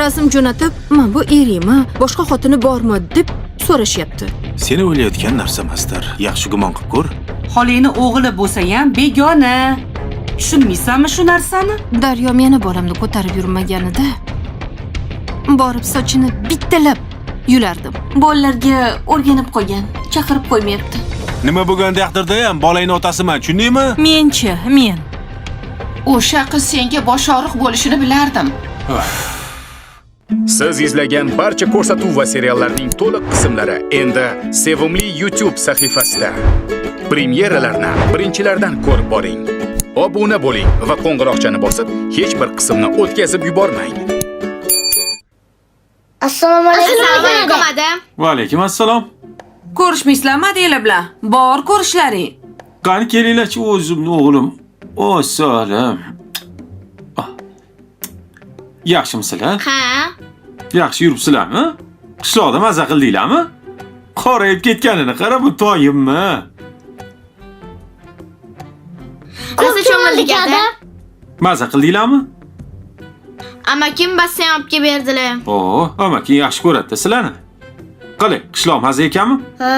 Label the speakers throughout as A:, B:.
A: Rasm jo'natib, "Men bu eriymi, boshqa xotini bormi?" deb so'rashyapti.
B: Seni o'ylayotgan narsa emasdir. Yaxshi gumon qilib ko'r.
C: Xolingni o'g'li bo'lsa ham begona. Tushunmaysanmi shu narsani?
A: Daryo meni bolamni ko'tarib yurmaganida borib sochini bittalab yulardim. Bolalarga o'rganib qolgan, chaqirib qo'ymayapti.
B: Nima bo'lgan taqdirda ham bolangning otasiman, tushundingmi?
A: Men.
D: O'sha qiz senga bosh og'riq bo'lishini bilardim.
E: Siz izlagan barcha ko'rsatuv va seriallarning to'liq qismlari endi Sevimli YouTube sahifasida. Premyeralarni birinchilardan ko'rib boring. Obuna bo'ling va qo'ng'iroqchani bosib, hech bir qismni o'tkazib yubormang.
F: Assalomu alaykum.
B: Va alaykum assalom.
C: Ko'rishmaysizlarmi adanglar bilan? Bor ko'rishlaring.
B: Qani kelinglar-chi o'zimni o'g'lim. Assalom. Yaxshimisizlar?
F: Ha.
B: Yaxshi yuribsizlarmi? Qishloqda maza qildinglarmi? Qorayib ketganini qara, bu toyimmi?
F: Nasıl cho'mildik aka?
B: Maza qildinglarmi?
F: Amakim basseyn olib kelib berdilar.
B: Amaking yaxshi ko'radi sizlarni. Qalay, qishloq maza ekanmi?
F: Ha.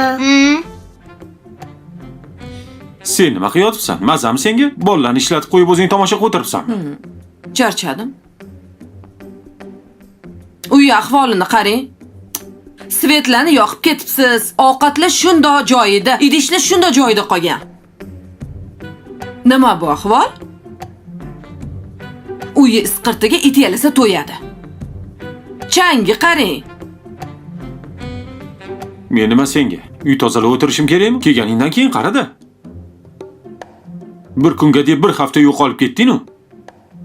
B: Sen nima qilyapsan? Mazami senga? Bolalarni ishlatib qo'yib o'zing tomosha qilib o'tiribsanmi?
C: Charchadim. Uy ahvolini qarang. Svetlarni yoqib ketibsiz. Ovqatlar shundoq joyida, idishlar shundoq joyida qolgan. Nima bu ahvol? Uyi isqirtiga it yalasa to'yadi. Changi qarang.
B: Men nima senga? Uy tozalab o'tirishim kerakmi? Kelganingdan keyin qarada. Bir kunga deb bir hafta yo'qolib ketding-ku.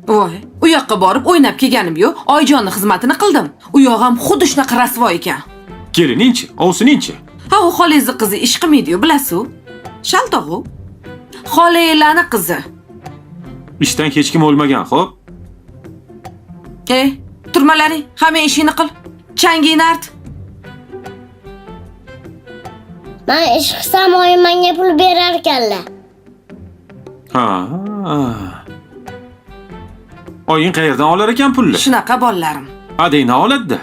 C: Voy, u yoqqa borib o'ynab kelganim yo'q. Oyjonning xizmatini qildim. U yoq ham xuddi shunaqa rasvo ekan.
B: Kelining-chi, ovsining-chi.
C: Ha, u xolangizni qizi ish qilmaydi-yu, bilasiz-ku. Shaltog'u. Xolanglarning qizi.
B: Ishdan hech kim o'lmagan, xo'p?
C: Turmalaring, hamma ishini qil. Changingni art.
F: Men ish qilsam oyim menga pul berar ekanlar.
B: Ha. Oying qayerdan olar ekan pulni?
C: Shunaqa bolalarim.
B: Adaydan oladi-da.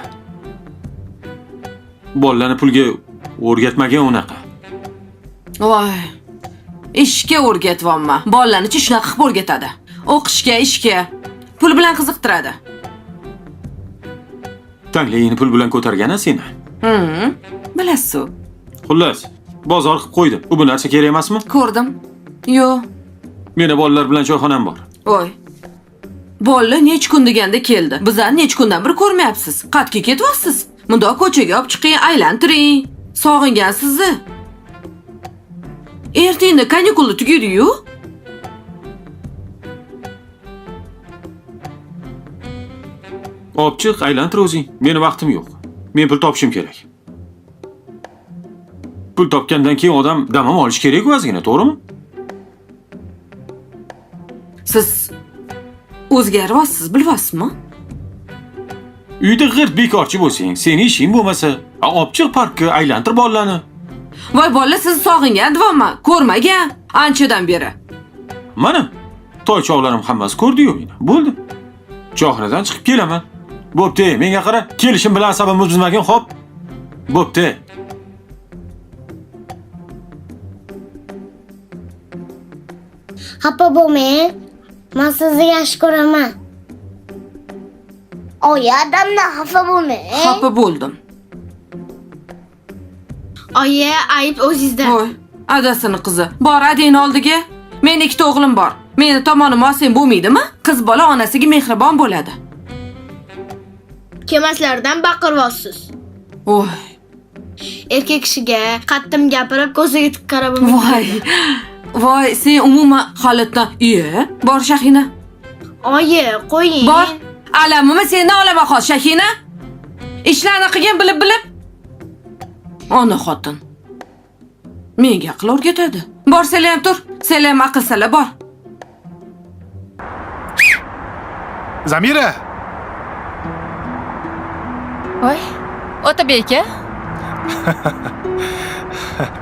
B: Bolalarni pulga o'rgatmagan unaqa.
C: Voy. Ishga o'rgatyapman. Bolalarni-chi shunaqa qilib o'rgatadi. O'qishga, ishga, pul bilan qiziqtiradi.
B: Tanglayingni pul bilan ko'targana seni.
C: Bilasiz-ku.
B: Xullas, bozor qilib qo'ydim. Bu narsa kerak emasmi?
C: Ko'rdim. Yo'q.
B: Meni bolalar bilan choyxonam bor.
C: Voy. Bolla nech kun deganda keldi. Bizlarni nech kundan bir ko'rmayapsiz. Qatga ketyapsiz. Mundoq ko'chaga olib chiqing, aylantiring. Sog'ingan sizni. Ertaga kanikulni tugaydi-yu.
B: Olib chiq, aylantir o'zing. Meni vaqtim yo'q. Men pul topishim kerak. Pul topgandan keyin odam dam olish kerak o'zigina, to'g'rimi?
C: Siz o'zgaryapsiz, bilyapsizmi?
B: Uyda g'irt bekorchi bo'lsang, seni ishing bo'lmasa, olib chiq parkka, aylantir bolalarni.
C: Voy, bola sizni sog'ingan deyapman. Ko'rmagan anchadan beri.
B: Mana, toy chog'larim hammasi ko'rdi-yu meni. Bo'ldi. Chohradan chiqib kelaman. Bo'pti, menga qara, kelishim bilan asabimni buzmagin, xo'p? Bo'pti.
F: Xafa bo'lmang. Men sizni yaxshi ko'raman. Oy, odamdan xafa bo'lmang.
C: Xafa bo'ldim.
F: Oyi, ayb o'zingizda.
C: Voy, adasini qizi. Bor adangni oldiga. Mening ikkita o'g'lim bor. Meni tomonimni olsang bo'lmaydimi? Qiz bola onasiga mehribon bo'ladi.
F: Kelmaslardan baqiryapsiz.
C: Voy.
F: Erkak kishiga qattim gapirib, ko'ziga tik qarab
C: Voy. Voy, sen umuman holatdan, bor Shahina.
F: Oyi, qo'ying.
C: Bor. Alamimi sendan olaman hozir Shahina. Ishlarni qilgan bilib. Ona xotin. Menga aql o'rgatadi. Bor, sen ham tur. Sen ham aql sala bor.
G: Zamira.
H: Voy, Otabek aka.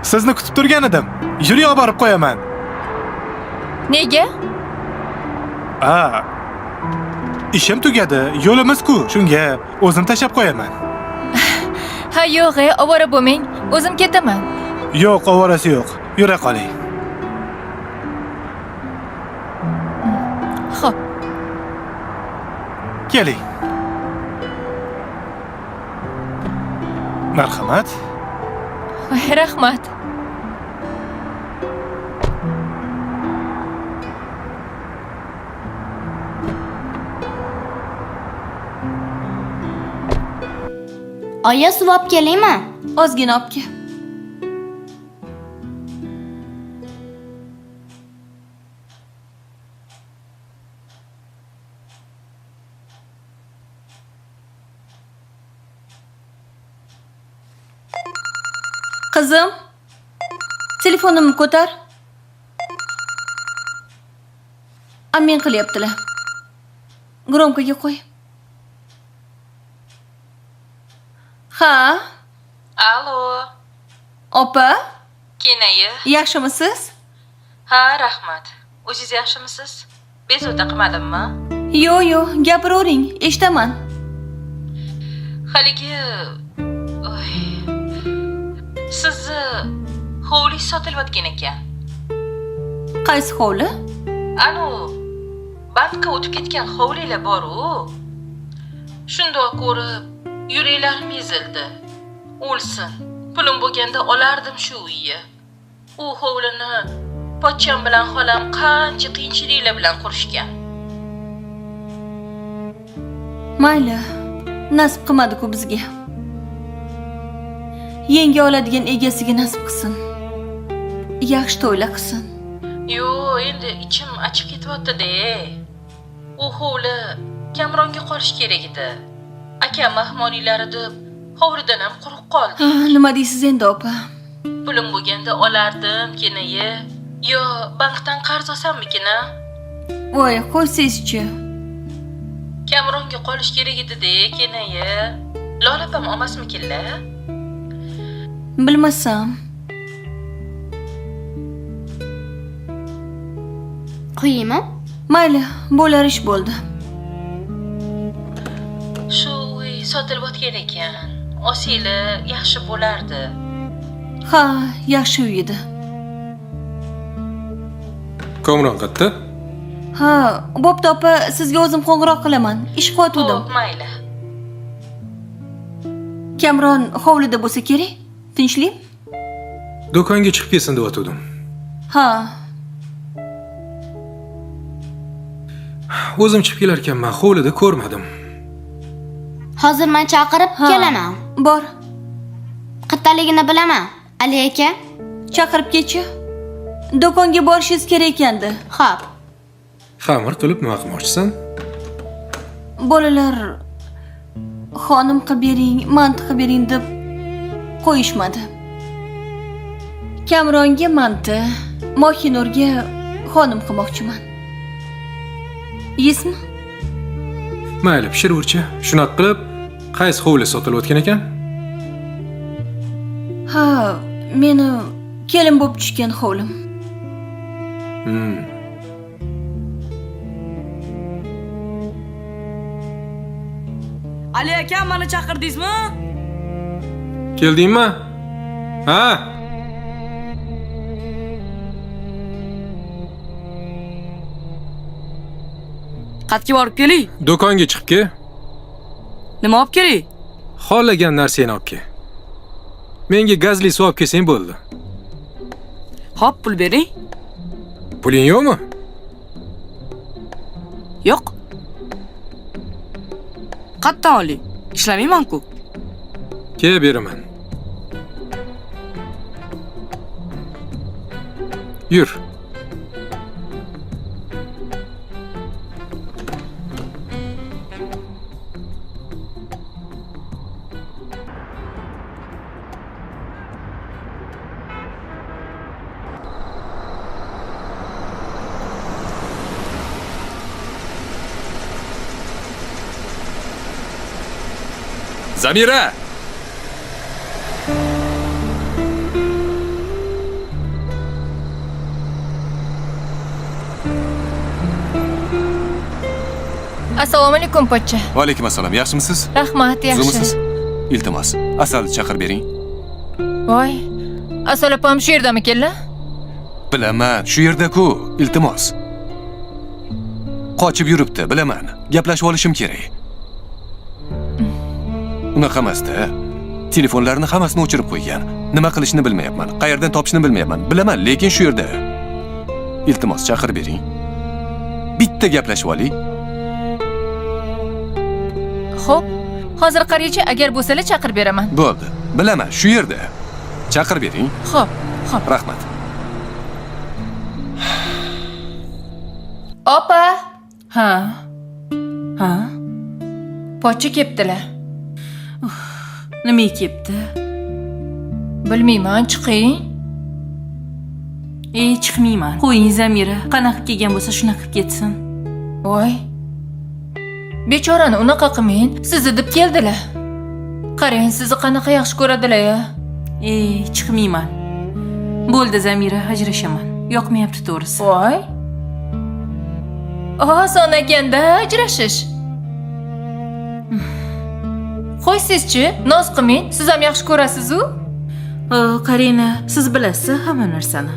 G: Sizni kutib turgan edim. Yuring, olib borib qo'yaman.
H: Nega?
G: Ishim tugadi, yo'limiz-ku. Shunga o'zim tashab qo'yaman.
H: Ha, yo'q, ovora bo'lmang. O'zim ketaman.
G: Yo'q, ovorasi yo'q. Yura qoling.
H: Xo'p.
G: Keling. Marhamat.
H: Voy, rahmat.
F: Oyi, suv olib kelaymi?
A: Ozgina olib kel. Qizim, telefonimni ko'tar. Amin qilyaptilar. Gromkaga qo'y. Ha?
I: Alo,
A: Opa,
I: Kenaya.
A: yaxshimisiz?
I: Ha, rahmat. O'zingiz yaxshimisiz? Bezovta qilmadimmi?
A: Yo'q, gapiravering, eshitaman.
I: Haligi sizni hovli sotilayotgan ekan.
A: Qaysi hovli?
I: Anu, bankka o'tib ketgan hovlilar bor-ku. Shundoq ko'rib, yuraklarim ezildi. O'lsin. Pulim bo'lganda olardim shu uyni. U hovlini pochcham bilan xolam qancha qiyinchiliklar bilan qurishgan.
A: Mayli, nasib qilmadi-ku bizga. Yenga oladigan egasiga nasib qilsin. Yaxshi to'yla qilsin.
I: Yo, endi ichim achib ketyapti-da. U hovli Kamronga qolish kerak edi. Akam mehmonlari deb hovlidan ham quruq qoldi.
A: Nima deysiz endi, opa?
I: Pulim bo'lganda olardim, Kenaya. Yo, bankdan qarz olsammikin-a?
A: Voy, qo'ysiz-chi.
I: Kamronga qolish kerak edi-da, Kenaya. Lolapam olmasmikinlar?
A: Bilmasam.
F: Qo'yaymi?
A: Mayli, bo'lar ish bo'ldi.
I: Shu uy sotilayotgan ekan. Osila yaxshi bo'lardi.
A: Ha, yaxshi uy edi.
B: Komron qayerda?
A: Ha, bo'pti opa, sizga o'zim qo'ng'iroq qilaman. Ish qilyotgandim.
I: Xo'p, mayli.
A: Kamron hovlida bo'lsa kerak. Tinchlik?
J: Do'konga chiqib kelsin deb o'tdim.
A: Ha,
J: O'zim chiqib kelar ekanman, hovlida ko'rmadim.
F: Hozir men chaqirib
A: ha.
F: kelaman.
A: Bor.
F: Qayerdaligini bilaman. Ali aka.
A: Chaqirib ketchi. Do'konga borishingiz kerak ekandi.
F: Xo'p.
J: Xamir qilib nima qilmoqchisan?
A: Bolalar xonim qilib bering, manti qilib bering deb qo'yishmadi. Kamronga manti, Mohinurga xonim qilmoqchiman. Yesmi?
J: Mayli, pishiraverchi. Shunaqa qilib, qaysi hovli sotilayotgan ekan?
A: Ha, meni kelin bo'lib tushgan hovlim.
C: Ali aka, meni chaqirdingizmi?
J: Keldingmi? Ha?
C: Qatga borib keling.
J: Do'konga chiqib kel.
C: Nima olib keling?
J: Xohlagan narsani olib kel. Menga gazli suv olib kelsang bo'ldi.
C: Hop, pul bering.
J: Puling yo'qmi?
C: Yo'q. Qayerdan oling? Ishlamayman-ku.
J: Kel beraman. Yur.
E: Zamira!
H: Assalomu alaykum pochcha.
K: Va alaykum assalom. Yaxshimisiz?
H: Rahmat, yaxshi.
K: Uzumisiz? Iltimos, Asalni chaqirib bering.
H: Voy. Asal opam shu yerdamikanlar?
K: Bilaman, shu yerda-ku. Iltimos. Qochib yuribdi, bilaman. Gaplashib olishim kerak. Unaqa emas-da. Telefonlarni hammasini o'chirib qo'ygan. Nima qilishni bilmayapman. Qayerdan topishni bilmayapman. Bilaman, lekin shu yerda. Iltimos, chaqirib bering. Bitta gaplashib oling.
H: Xo'p, hozir qaraychi, agar bo'lsa-la chaqirib beraman.
K: Bo'ldi. Bilaman, shu yerda. Chaqirib bering.
H: Xo'p, xo'p.
K: Rahmat.
H: Opa,
C: Ha. Ha.
H: pochcha keptilar.
C: Nima kepti?
H: Bilmayman, chiqing.
C: Chiqmayman. Qo'ying Zamira. Qanaqa kelgan bo'lsa shunaqa qilib ketsin.
H: Voy. Bechorani unaqa qilmang. Sizni deb keldilar. Qarang, sizni qanaqa yaxshi ko'radilar-ya.
C: Chiqmayman. Bo'ldi Zamira, ajrashaman. Yoqmayapti to'g'risi.
H: Voy. Oson ekanda ajrashish. Qo'y sizchi, noz qilmang. Siz ham yaxshi ko'rasiz-ku.
C: Qarina, siz bilasiz hamma narsani.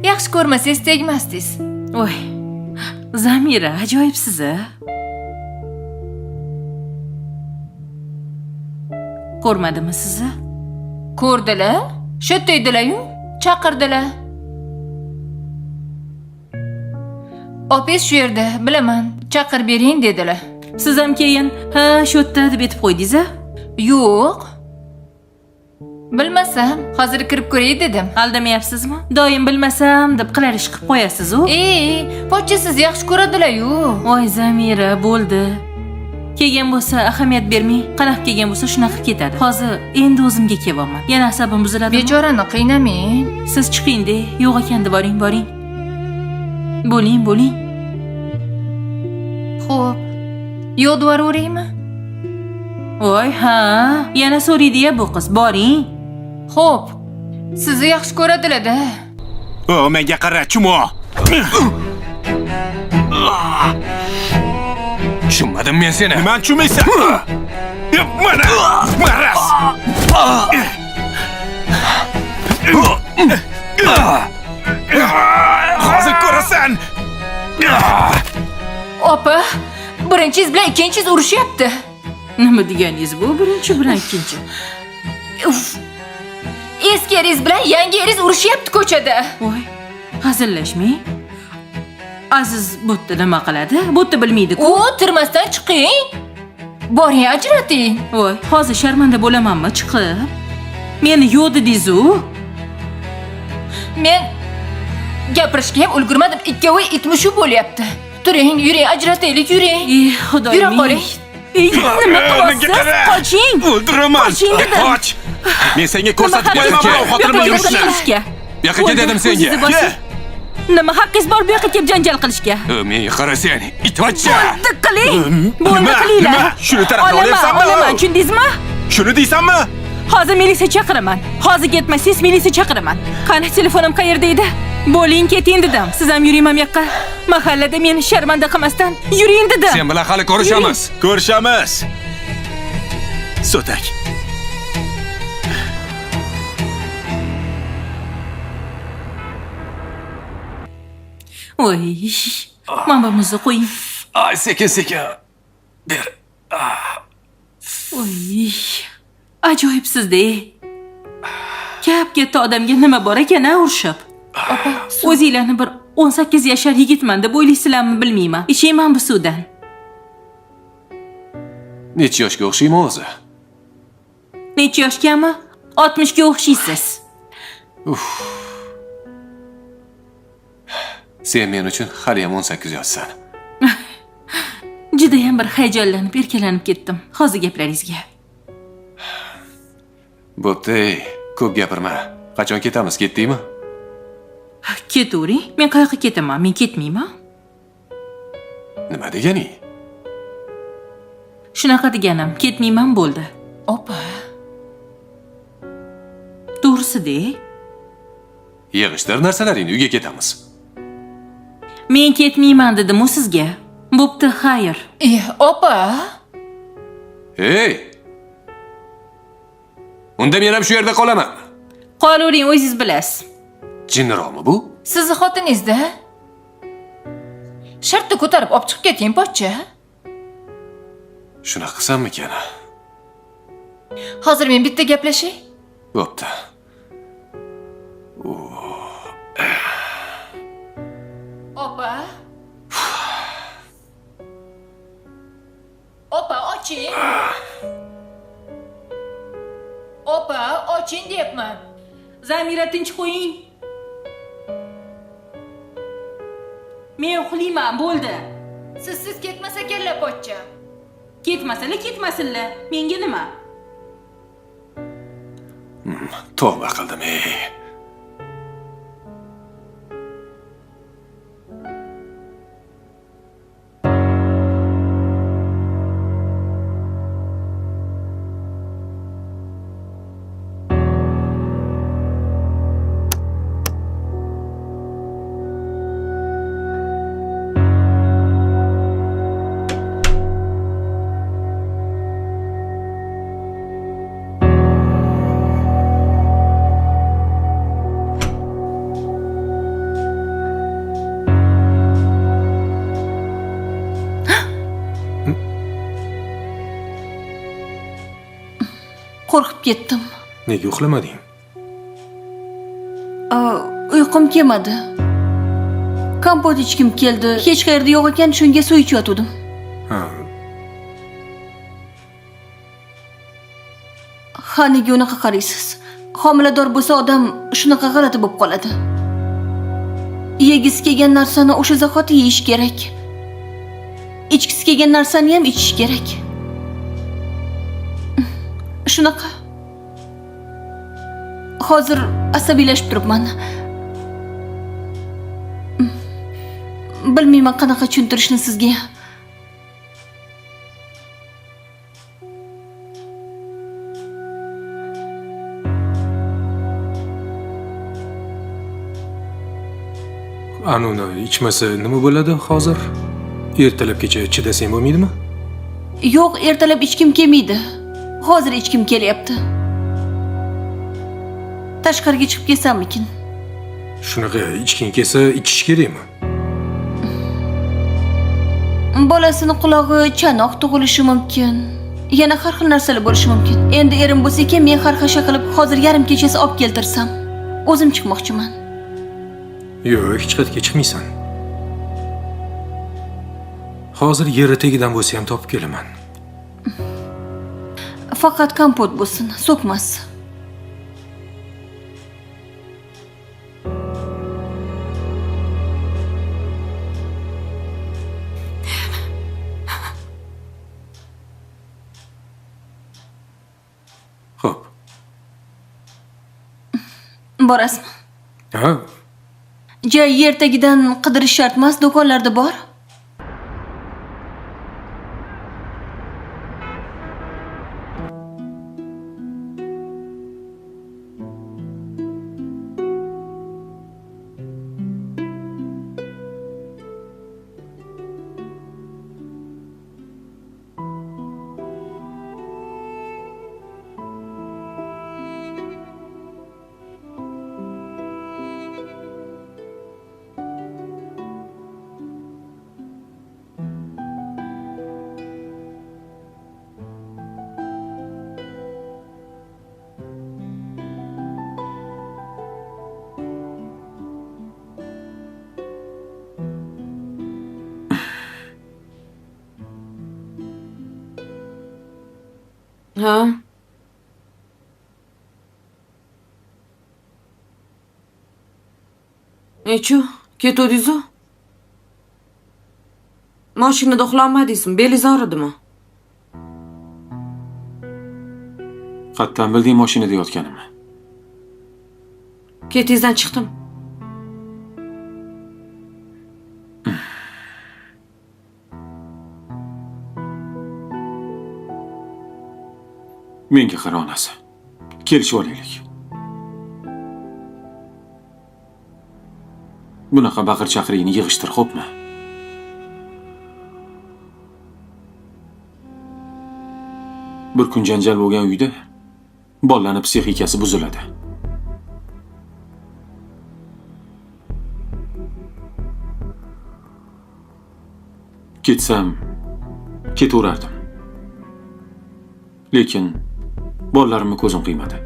H: Yaxshi ko'rmasangiz tegmasdingiz.
C: Voy. Zamira, ajoyibsiz-a. Ko'rmadimi sizni?
H: Ko'rdilar? Shu deydilar-yu, chaqirdilar. Opes shu yerda, bilaman. Chaqirib bering dedilar.
C: Siz ham keyin ha shu yerda deb aytib qo'ydingiz-a?
H: Yo'q. Bilmasam, hozir kirib ko'ray dedim.
C: Aldamayapsizmi? Doim bilmasam deb qilarish qilib qo'yasiz-ku.
H: Pochcha siz yaxshi ko'radilar-yu.
C: Voy Zamira, bo'ldi. Kelgan bo'lsa ahamiyat bermang. Qanaqa kelgan bo'lsa shunaqa ketadi. Hozir endi o'zimga kelyapman. Yana asabim buziladi.
H: Bechorani qiynamang.
C: Siz chiqing-da, yo'q ekanda boring. Bo'ling.
H: Xo'p. Yo'q dvoraveraymi?
C: Voy, ha, yana so'raydi-ya bu qiz. Boring.
H: Xo'p. Sizni yaxshi ko'radilar-da.
G: Menga qara, chumo.
K: Tushunmadim men seni.
G: Nima tushunmaysan? Mana, maras. Hozir ko'rasan.
H: Opa, birinchiz bilan ikkinchiz urushyapti.
C: Nima deganingiz bu? Birinchi bilan ikkinchi.
H: Eski eriz bilan yangi eriz urushyapti ko'chada.
C: Voy, hazillashmang. Aziz bo'tda nima qiladi? Bo'tda bilmaydi-ku.
H: O'tirmasdan chiqing. Boring, ajrating.
C: Voy, hozir sharmanda bo'lamanmi chiqib? Meni yo'q dedingiz-ku.
H: Men gapirishga ham ulgurmadim. Ikkovi itmushu bo'lyapti. Turing, yuring, ajrataylik, yuring.
C: Xudoyim.
H: Yura qoling.
C: Nima qilyapsiz? Qoching.
G: O'ldiraman.
C: Qoching dedim.
G: Qoch. Men senga ko'rsatib beraman, xotirimni yurishni.
K: Yoqqa ket dedim senga.
C: Nima haqqingiz bor bu yoqqa kelib janjal qilishga?
K: Menga qarasang, itvachcha.
C: Bo'ldi qiling. Bo'ldi qilinglar.
G: Nima? Shuni tarafga olyapsanmi?
C: Olaman, tushundingizmi?
G: Shuni deysanmi?
C: Hozir militsiya chaqiraman. Hozir ketmasangiz militsiya chaqiraman. Qani telefonim qayerda edi? Bo'ling, keting dedim. Siz ham yuring ham yoqqa. Mahallada meni sharmanda qilmasdan yuring dedim.
K: Sen bilan hali ko'rishamiz.
G: Ko'rishamiz. So'tak.
C: Voy. Mana muzni qo'ying.
K: Ay, sekin. Ber.
C: Voy. Ajoyibsiz-da. Gap katta odamga nima bor ekan-a urishib?
H: Opa,
C: O'zinglarni bir 18 yashar yigitman deb o'ylaysizlarmi bilmayman. Ichayman bu suvdan.
K: Necha yoshga o'xshayman o'zi?
C: Necha yoshgami? 60 ga o'xshaysiz.
K: Sen men uchun hali ham 18 yoshsan.
C: Juda ham bir hayajonlanib, erkalanib ketdim. Hozir gaplaringizga.
K: Bo'pti, ko'p gapirma. Qachon ketamiz? Ketdingmi?
C: Ketavering. Men qayoqqa ketaman? Men ketmayman.
K: Nima deganing?
C: Shunaqa deganim, ketmayman bo'ldi.
H: opa.
C: To'g'risi-da.
K: Yig'ishtir narsalaringni, uyga ketamiz.
C: Men ketmayman dedim-ku sizga.
A: Bo'pti, xayr.
H: Opa.
K: Hey! Unda men ham shu yerda qolaman.
A: Qolavering, o'zingiz bilasiz.
K: Jinniroqmi bu?
H: Sizni xotiningizda? Shartni ko'tarib olib chiqib keting, pochcha.
K: Shunaqa qilsammikan?
H: Hozir men bitta gaplashay.
K: Bo'pti.
H: Opa. Opa, oching. Opa, oching deyapman.
A: Zamira, tinch qo'ying. Men uxlayman, bo'ldi.
H: Siz ketmasa kella, pochcha.
A: Ketmasinlar. Menga nima?
K: Tavba qildim, ey.
A: Qo'rqib ketdim.
J: Nega uxlamading?
A: Uyqum kelmadi. Kompot ichkim keldi. Hech qayerda yo'q ekan, shunga suv ichayotgandim.
J: Ha,
A: Nega unaqa qaraysiz? Homilador bo'lsa odam shunaqa g'alati bo'lib qoladi. Yegisi kelgan narsani o'sha zahoti yeyish kerak. Ichgisi kelgan narsani ham ichish kerak. Shunaqa. Hozir asabiylashib turibman. Bilmayman qanaqa tushuntirishni sizga.
J: anuni ichmasa nima bo'ladi hozir? Ertalabgacha chidasang bo'lmaydimi?
A: Yo'q, ertalab ichkim kelmaydi. Hozir ichkim kelyapti. Tashqariga chiqib ketsammikin?
J: Shunaqa ichking kelsa ichish kerakmi?
A: Bolasini qulog'i chanoq tug'ilishi mumkin. Yana har xil narsalar bo'lishi mumkin. Endi erim bo'lsa ekan, men xarxasha qilib hozir yarim kechasi olib keltirsam, o'zim chiqmoqchiman.
J: Yo'q, hech qayerga chiqmaysan. Hozir yer tagidan bo'lsa ham topib kelaman.
A: Faqat kompot bo'lsin, so'kmas.
J: Xo'p.
A: Borasizmi?
J: Ha,
A: Joy yer tagidan qidirish shart emas, do'konlarda bor.
C: Ha? Nechu, ketdingiz-ku? Mashinada uxlamadingizmi? Belingiz og'ridimi?
B: Qattan bilding mashinada yotganimni.
C: Ketingizdan chiqdim.
B: Menga qara onasi. Kelishib olaylik. Bunaqa baqir-chaqirlikni yig'ishtir, xo'pmi? Bir kun janjal bo'lgan uyda bolalarning psixikasi buziladi. Ketsam, ketaverardim. Lekin bolalarimni ko'zim qiymadi.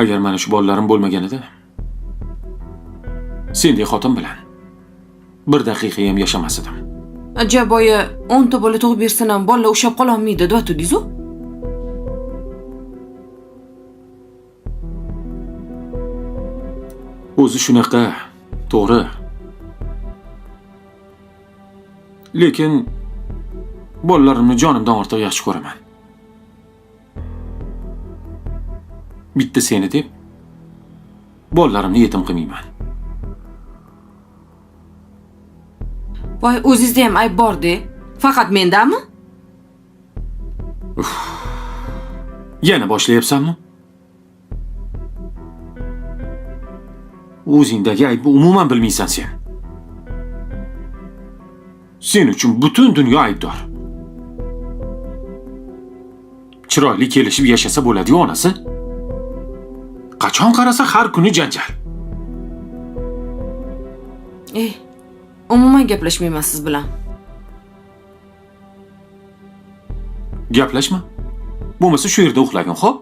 B: Agar mana shu bolalarim bo'lmaganida, sendek xotin bilan bir daqiqa ham yashamas edim.
C: Ajaboya 10 ta bola tug'ib bersin ham bolalar ushlab qola olmaydi, dotudingiz-ku.
B: O'zi shunaqa, to'g'ri. Lekin bolalarimni jonimdan ortiq yaxshi ko'raman. Bitta seni deb bolalarimni yetim qilmayman.
C: Voy, o'zingizda ham ayb bor-da. Faqat mendami?
B: Yana boshlayapsanmi? O'zingdagi aybni umuman bilmaysan sen. Sen uchun butun dunyo aybdor. Chiroyli kelishib yashasa bo'ladi-ku onasi. Qachon qarasa har kuni janjal.
C: Umuman gaplashmayman siz bilan.
B: Gaplashma. Bo'lmasa shu yerda uxlagin, xo'p?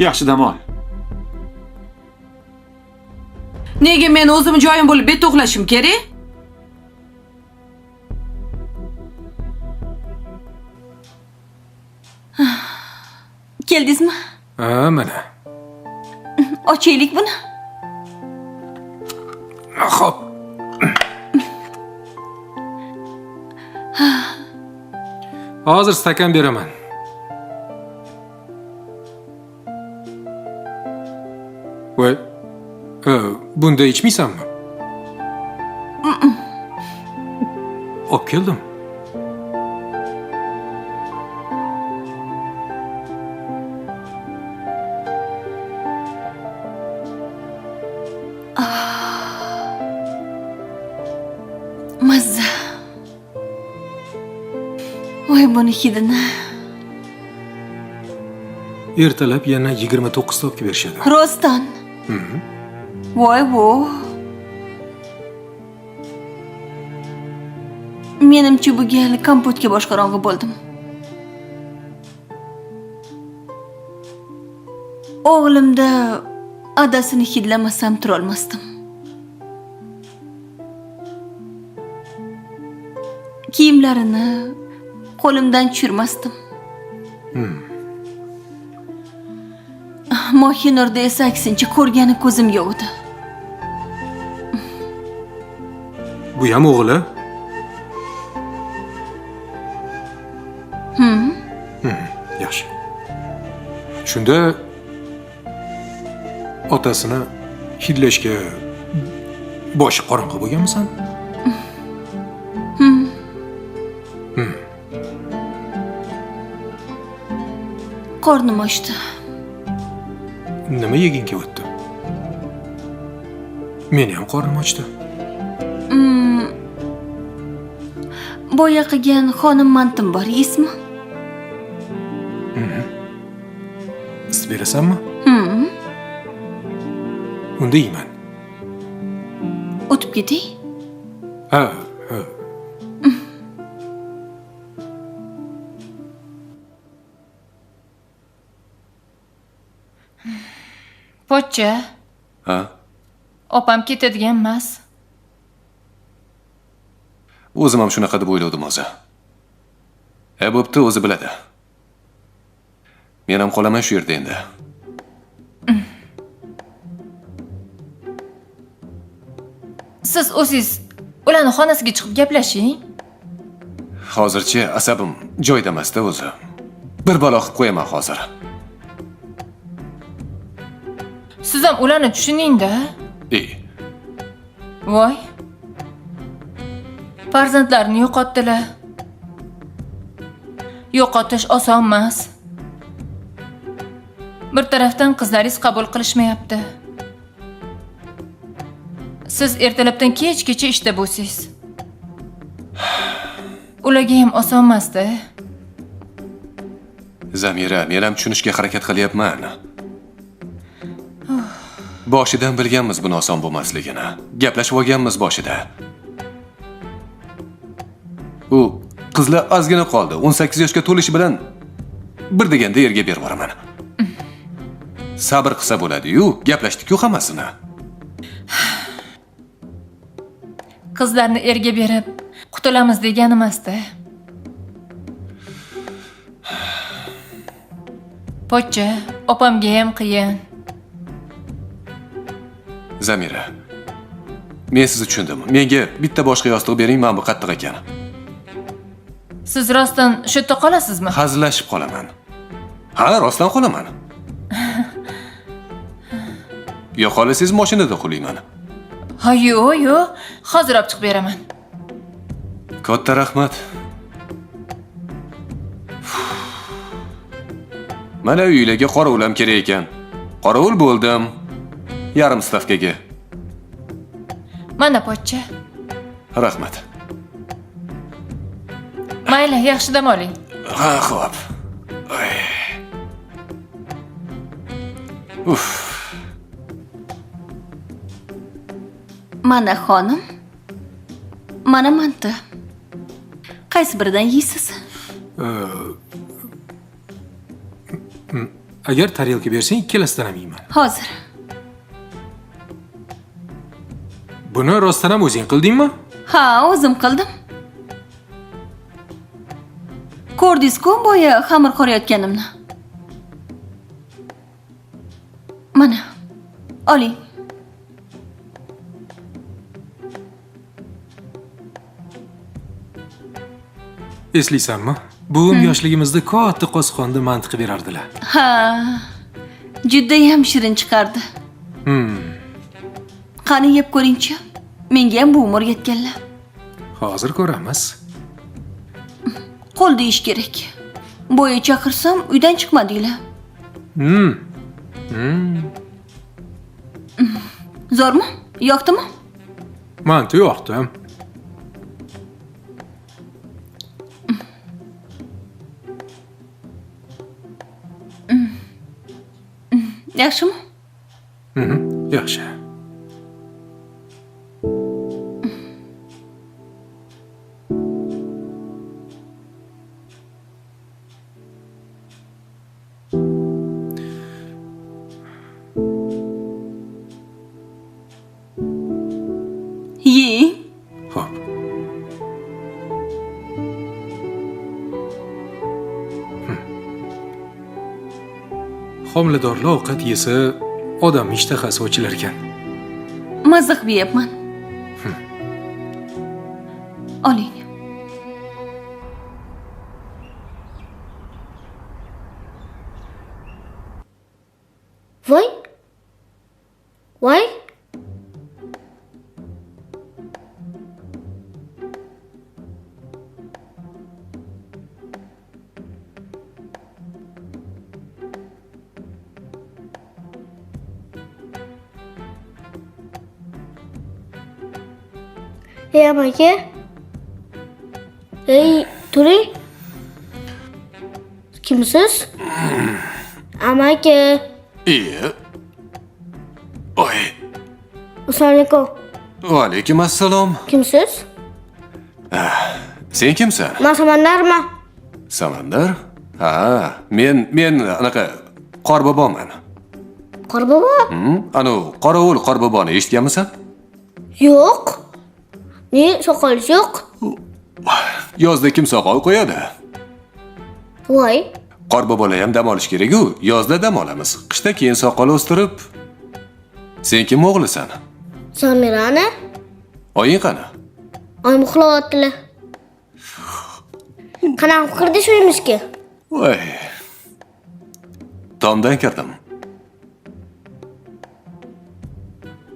B: Yaxshi dam ol.
C: Nega men o'zim joyim bo'lib bet uxlashim kerak?
A: Keldingizmi?
J: Ha, mana.
A: Ochaylik buni.
J: Xo'p. Hozir stakan beraman. Voy. Bunda ichmaysanmi? Olib keldim.
A: Mazza. Voy buni hidini.
J: Ertalab yana 29 topga berishadi.
A: Rostdan. Voy bu. Menimcha bu gal kompotga boshqarong'i bo'ldim. O'g'limda adasini hidlamasam tura olmasdim. Kiyimlarini qo'limdan tushirmasdim. Mohinurda esa aksincha ko'rgani ko'zim yo'q edi.
J: Bu ham o'g'li? Yaxshi. Shunda otasini hidlashga boshi qorong'i bo'lganmisan?
A: Qornim ochdi.
J: Nima yeging kelyapti? Meni ham qornim ochdi.
A: Boya qilgan xonim mantim bor, yeysizmi?
J: Isib berasanmi? Unda yeyman.
A: O'tib ketay.
J: Ha.
H: Pochcha.
K: Ha?
H: Opam ketadigan emas.
K: O'zim ham shunaqa deb o'yladim o'zi. Bo'pti, o'zi biladi. Men ham qolaman shu yerda endi.
H: Siz o'zingiz ularning xonasiga chiqib gaplashing.
K: Hozircha asabim joyida emas-da o'zi. Bir balo qilib qo'yaman hozir.
H: Siz ham ularni tushuning-da. Voy. Farzandlarini yo'qotdilar. Yo'qotish oson emas. Bir tarafdan qizlaringiz qabul qilishmayapti. Siz ertalabdan kechgacha ishda bo'lsangiz. Ularga ham oson emas-da.
K: Zamira, men ham tushunishga harakat qilyapman. Boshidan bilganmiz buni oson bo'lmasligini. Gaplashib olganmiz boshida. U qizlar ozgina qoldi. 18 yoshga to'lishi bilan bir deganda yerga berib yuboraman. Sabr qilsa bo'ladi-yu, gaplashdik-ku hammasini.
H: Qizlarni erga berib qutulamiz degan emas-da. Pochcha, opamga ham qiyin.
K: Zamira, men sizni tushundim. Menga bitta boshqa yostiq bering, men bu qattiq ekan.
H: Siz rostdan shu yerda qolasizmi?
K: Hazillashib qolaman. Ha, rostdan qolaman. Yo, qolasiz mashinada qo'layman.
H: Ha, yo'q, hozir olib chiqib beraman.
K: Katta rahmat. Mana uylarga qorovul kerak ekan. Qorovul bo'ldim. Yarim stavkaga.
H: Mana pochcha.
K: Rahmat.
H: Mayli, yaxshi dam oling.
K: Ha, xo'p. Uf.
A: Mana xonim. Mana manti. Qaysi biridan yeysiz?
J: Agar tarelka bersang, ikkalasidan ham yeyman.
A: Hozir.
J: Buni rostdan ham o'zing qildingmi?
A: Ha, o'zim qildim. Ko'rdingiz-ku boya xamir qorayotganimni. Mana. Oling.
J: Eslaysanmi? Buvim yoshligimizda katta qosqonda mantiq berardilar.
A: Ha. Juda ham shirin chiqardi. Qani yeb ko'ring-chi. Menga ham bu umr yetganlar.
J: Hozir ko'ramiz.
A: Qo'l deyish kerak. Bo'yi chaqirsam uydan chiqmadinglar. Zo'rmi? Yoqdimi?
J: Manti yoqdim.
A: Yaxshimi?
J: Yaxshi.
A: Yeng.
J: Xo'p. Homiladorlar ovqat yesa, odam ishtahasi ochilar ekan.
A: Mazza qilib yeyapman. Oling.
F: Voy. Voy. Hey amaki. Hey, turing. Kimsiz? Amaki.
K: Oy.
F: Assalomu alaykum.
K: Va alaykum assalom.
F: Kimsiz?
K: Sen kimsan?
F: Men Samandarman.
K: Samandar? Ha, men anaqa Qorboboman.
F: Qorbobo?
K: Anu qorovul Qorboboni eshitganmisan?
F: Yo'q. Ne, soqolingiz yo'q.
K: Yozda kim soqol qo'yadi?
F: Voy.
K: Qorbobolar ham dam olish kerak-ku. Yozda dam olamiz. Qishda keyin soqol o'stirib. Sen kim o'g'lisan?
F: Samirani?
K: Oying qani?
F: Oyim uxlayaptilar. Qanaqa kirdi shu uyimizga?
K: Voy. Tomdan kirdim.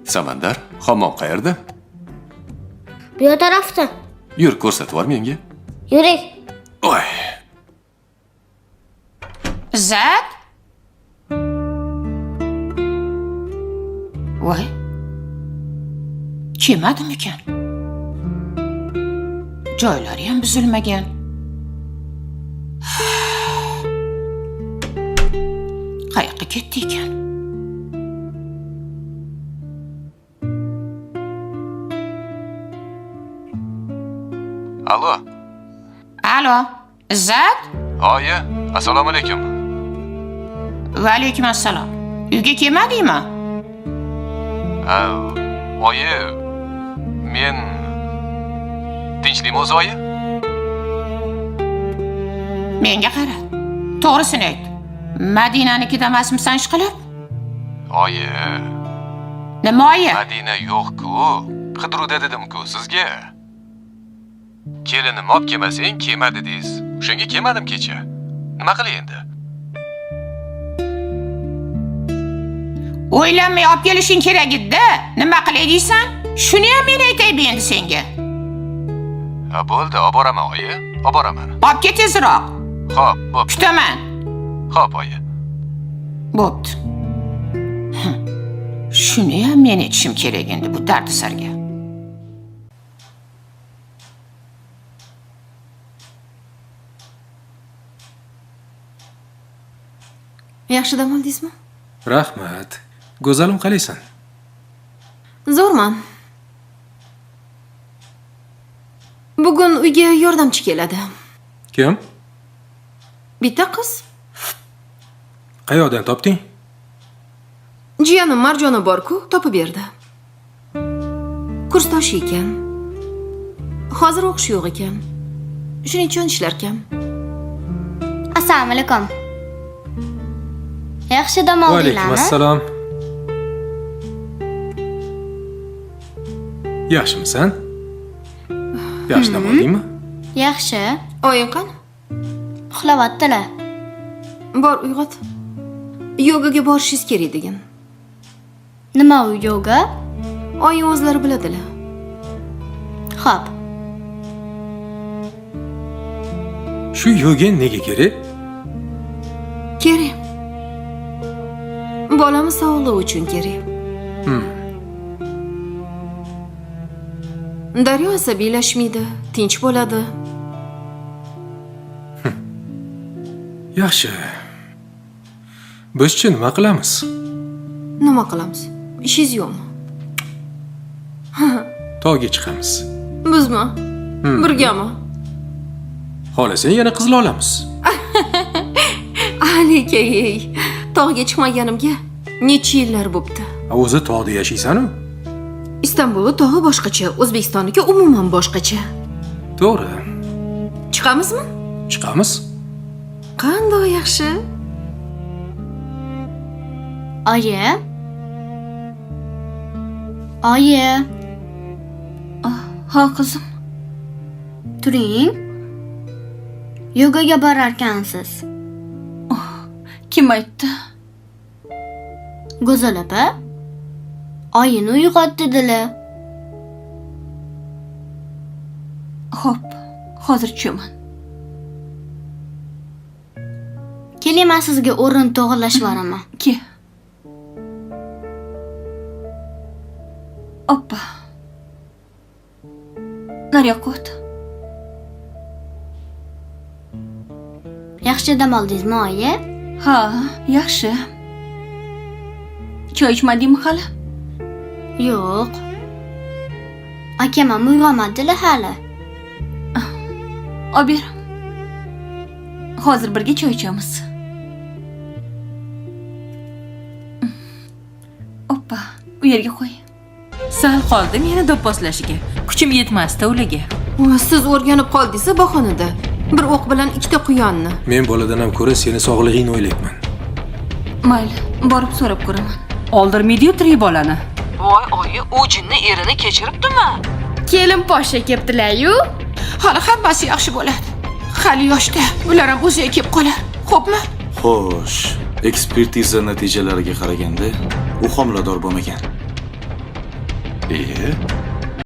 K: Samandar, hammom qayerda?
F: Bu tarafda.
K: Yur, ko'rsatib yubor menga.
F: Yuring.
K: Voy.
D: Izzat? Voy. Kelmadimikan? Joylari ham buzilmagan. Qayoqqa ketdi ekan?
K: Alo.
D: Alo, Izzat?
K: Oyi, assalomu alaykum.
D: Va alaykum assalom. Uyga kelmadingmi?
K: Oyi, men tinchlikmi o'zi oyi?
D: Menga qara. To'g'risini ayt. Madinanikida emasmisan ishqilib?
K: Oyi,
D: Nima oyi?
K: Madina yo'q-ku. Qidiruvda dedim-ku sizga. Kelinim olib kelmasang, kelma dedingiz. O'shanga kelmadim kecha. Nima qilay endi?
D: O'ylanmay olib kelishing kerak edi. Nima qilay deysan? Shuni ham men aytaymi endi senga?
K: Bo'ldi, olib boraman oyi. Olib boraman.
D: Olib ket tezroq.
K: Xo'p, bo'pti.
D: Kutaman.
K: Xo'p oyi.
D: Bo'pti. Shuni ham men aytishim kerak endi bu dardisarga.
C: Yaxshi dam oldingizmi?
J: Rahmat. Go'zalim qalaysan?
C: Zo'rman. Bugun uyga yordamchi keladi.
J: Kim?
C: Bitta qiz.
J: Qayoqdan topding?
C: Jiyanim Marjona bor-ku, topib berdi. Kursdoshi ekan. Hozir o'qish yo'q ekan. Shuning uchun ishlar kam.
F: Assalomu alaykum. Yaxshi dam
J: Va alaykum
F: oldinglarmi?
J: assalom. Yaxshimisan? Yaxshi dam oldingmi?
F: Yaxshi.
C: Oying qani?
F: Uxlayaptilar.
C: Bor, uyg'ot. Yogaga borishingiz kerak degan.
F: Nima u yoga?
C: Oying o'zlari biladilar.
F: Xo'p.
J: Shu yoga nega kerak?
C: Kerak. Bolamiz sog'lig'i uchun kerak. Daryo asabiylashmaydi, tinch bo'ladi.
J: Yaxshi. Bizchi nima qilamiz?
C: Nima qilamiz? Ishingiz yo'qmi?
J: Tog'ga chiqamiz.
C: Bizmi? Birgami?
J: Xohlasang yana qizil olamiz.
C: Alikay, tog'ga chiqmaganimga necha yillar bo'pti.
J: O'zi tog'da yashaysan-ku?
C: Istanbul tog'i boshqacha, O'zbekistonniki umuman boshqacha.
J: To'g'ri.
C: Chiqamizmi?
J: Chiqamiz.
C: Qanday yaxshi.
F: Oyi. Oyi.
A: Ha qizim.
F: Turing. Yogaga borarkansiz.
A: Kim aytdi?
F: Go'zal opa. Oyini uyg'ot dedilar.
A: Xo'p, hozir tushaman.
F: Keling, men sizga o'rin to'g'irlashib boraman.
A: Ke. Oppa. Nariyoqqa o't.
F: Yaxshi dam oldingizmi, oyi?
A: Ha, yaxshi. Choy ichmadingmi hali?
F: Yo'q. Akam ham uyg'onmadilar hali.
A: Olib ber. Hozir birga choy ichamiz. Oppa, u yerga qo'y.
I: Sal qoldim yana do'pposlashiga. Kuchim yetmasdi ularga.
C: Siz o'rganib qoldingiz bahonada. Bir o'q bilan ikkita quyonni.
J: Men boladan ham ko'ra seni sog'lig'ingni o'ylayman.
A: Mayli, borib so'rab ko'raman.
I: Oldirmaydi-yu tirik bolani. Voy oyi, u jinni erini kechiribdimi?
F: Kelin poshsha kelibdilar-yu.
D: Hali hammasi yaxshi bo'ladi. Hali yoshda, ular ham o'ziga kelib qolar. Xo'pmi?
L: Xo'sh, ekspertiza natijalariga qaraganda, u homilador bo'lmagan.